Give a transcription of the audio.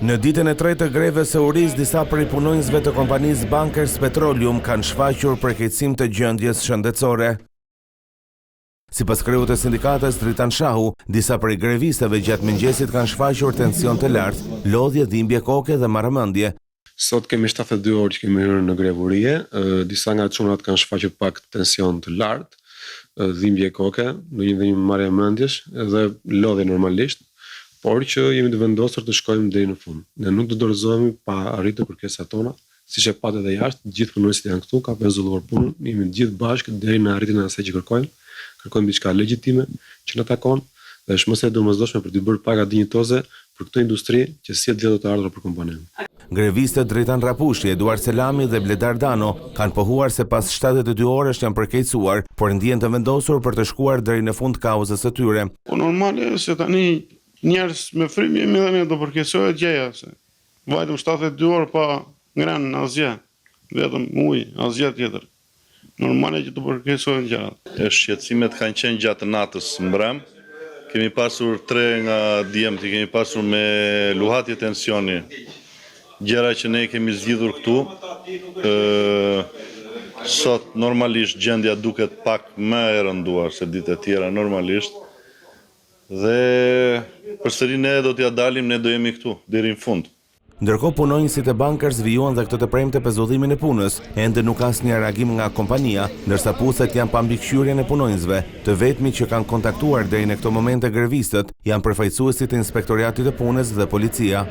Në ditën e tretë të greves së uris, disa prej punonjësve të kompanisë Bankers Petroleum kanë shfaqur përkeqësim të gjendjes shëndetësore. Sipas kreut të sindikatës Dritan Shahu, disa prej grevistëve gjatë mëngjesit kanë shfaqur tension të lartë, lodhje, dhimbje koke dhe marrëmendje. Sot kemi 72 orë që kemi hyrë në grevurie, disa nga çunat kanë shfaqur pak tension të lartë, dhimbje koke, në një marrje mendjesh dhe lodhje normalisht, por që jemi të vendosur të shkojmë deri në fund. Ne nuk do të dorëzohemi pa arritur kërkesat tona, siç e patë edhe jashtë, të gjithë punonjësit janë këtu, ka pezulluar punën, jemi të gjithë bashkë deri në arritjen e asaj që kërkojmë. Kërkojmë diçka legjitime që na takon dhe është mos e domosdoshme për të bërë paga dinjitoze për këtë industri që si vjet do të ardhur për kompaninë. Grevistët Dritan Rapushi, Eduard Selami dhe Bledar Dano kanë pohuar se pas 72 orësh janë përkeqësuar, por ndjen të vendosur për të shkuar deri në fund kauzës së tyre. Po normale se tani njerëz me frymje jemi dhe ne do përkeqësohet gjëja se vajtëm 72 orë pa ngrënë asgjë, vetëm ujë, asgjë tjetër. Normale që të përkeqësohen gjërat. Shqetësimet kanë qenë gjatë natës mbrëm. Kemi pasur 3 nga djemtë, kemi pasur me luhatje tensioni. Gjëra që ne kemi zgjidhur këtu. Sot normalisht gjendja duket pak më e rënduar se ditët e tjera normalisht. Dhe përsëri ne do t'ja dalim, ne do jemi këtu deri në fund. Ndërkohë punonjësit e Bankers vijuan dhe këtë të premte pezullimin e punës, ende nuk asnjë reagim nga kompania, ndërsa puset janë pa mbikëqyrjen e punonjësve. Të vetmi që kanë kontaktuar deri në këtë moment e grevistët janë përfaqësuesit e Inspektoratit të Punës dhe policia.